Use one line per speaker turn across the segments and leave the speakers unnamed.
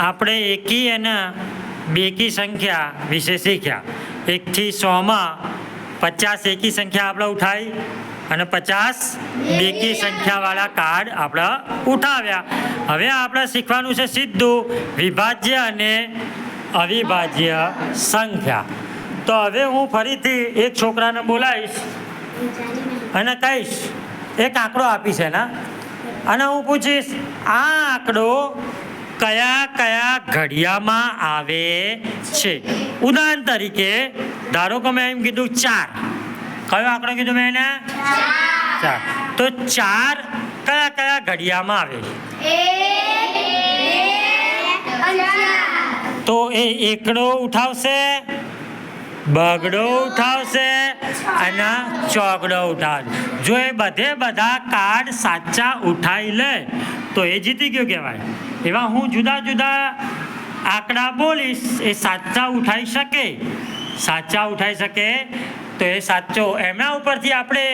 આપણે એકી અને બેકી સંખ્યા વિશે શીખ્યા. 1 થી 100 માં 50 એકી સંખ્યા આપણે ઉઠાવી અને 50 બેકી સંખ્યાવાળા કાર્ડ આપણે ઉઠાવ્યા. હવે આપણે શીખવાનું છે સીધું વિભાજ્ય અને અવિભાજ્ય સંખ્યા. તો હવે હું ફરીથી એક છોકરાને બોલાવીશ અને કહીશ, એક આંકડો આપીશ એના, અને હું પૂછીશ આ આંકડો કયા કયા ઘડિયામાં આવે છે. ઉદાહરણ તરીકે ધારો કે મેં એમ કીધું 4. કયો આંકડો કીધું મેં એને? 4. તો 4 કયા કયા ઘડિયામાં આવે? તો એ એકડો ઉઠાવશે, બગડો ઉઠાવશે અને ચોગડો ઉઠાવશે. જો એ બધા કાર્ડ સાચા ઉઠાવી લે તો એ જીતી ગયો કહેવાય. એવા હું જુદા જુદા આંકડા બોલીશ, એ સાચા ઉઠાવી શકે તો એ સાચો. એના ઉપરથી આપણે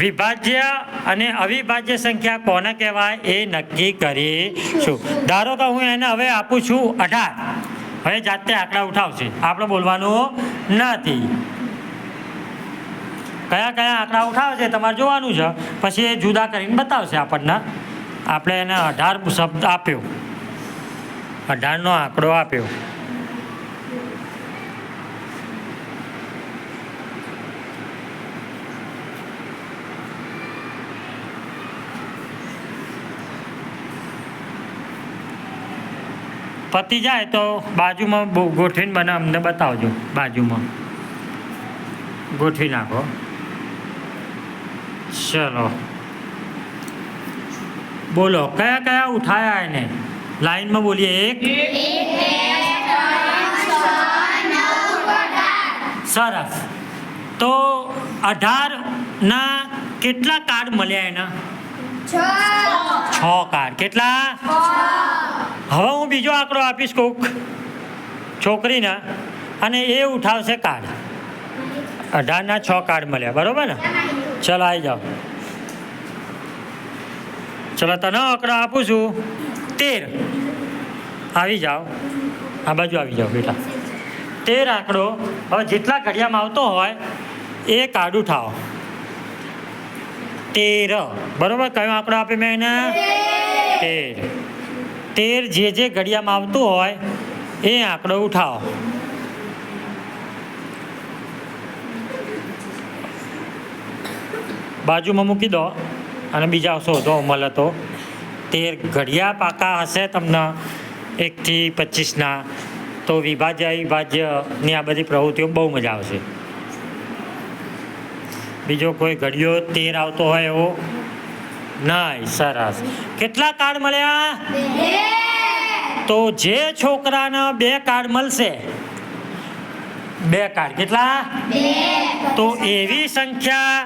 વિભાજ્ય અને અવિભાજ્ય સંખ્યા કોને કહેવાય એ નક્કી કરીશું. ધારો કે હું એને હવે આપું છું 18. હવે જાતે આંકડા ઉઠાવશે, આપણે બોલવાનું નથી. કયા કયા આંકડા ઉઠાવશે તમારે જોવાનું છે, પછી એ જુદા કરીને બતાવશે આપણને. આપણે એને 18 શબ્દ આપ્યો, 18નો આંકડો આપ્યો. પતી જાય તો બાજુમાં ગોઠવીને મને અમને બતાવજો, બાજુમાં ગોઠવી નાખો. ચલો બોલો કયા કયા ઉઠાયા એને? લાઈનમાં બોલીએ. 1 સરસ. તો 18ના કેટલા કાર્ડ મળ્યા એના? 6 કાર્ડ. કેટલા? હવે હું બીજો આંકડો આપીશ કોક છોકરીને અને એ ઉઠાવશે કાર્ડ. 18ના 6 કાર્ડ મળ્યા, બરોબર ને? ચલો આવી જાઓ. ચલો તને આંકડો આપું છું 13. આવી જાઓ, આ બાજુ આવી જાઓ બેટા. 13 આંકડો. હવે જેટલા ઘડિયામાં આવતો હોય એ કાર્ડ ઉઠાવો. 13, બરોબર? કયો આંકડો આપે મેં એને? 13. 13 જે ઘડિયામાં આવતું હોય એ આંકડો ઉઠાવો. બાજુમાં મૂકી દો અને બીજા શોધો મળે તો. 13 ઘડિયા પાકા હશે તમને 1 થી 25ના, તો વિભાજ્ય અવિભાજ્યની આ બધી પ્રવૃત્તિઓ બહુ મજા આવશે. બીજો કોઈ ઘડિયો 13 આવતો હોય એવો નહીં. સરસ. કેટલા કાર્ડ મળ્યા? 2. તો જે છોકરાને 2 કાર્ડ મળશે, 2 કાર્ડ. કેટલા? 2. તો એવી સંખ્યા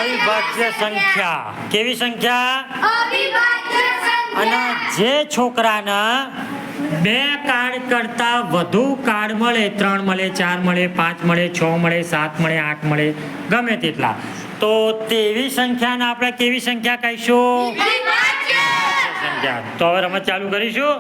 અવિભાજ્ય સંખ્યા. કેવી સંખ્યા? અવિભાજ્ય સંખ્યા. અને જે છોકરાના 2 કાર્ડ કરતા વધુ કાર્ડ મળે, 3 મળે, 4 મળે, 5 મળે, 6 મળે, 7 મળે, 8 મળે, ગમે તેટલા, તો તેવી સંખ્યાને આપણે કેવી સંખ્યા કહીશું? સંખ્યા. તો હવે રમત ચાલુ કરીશું.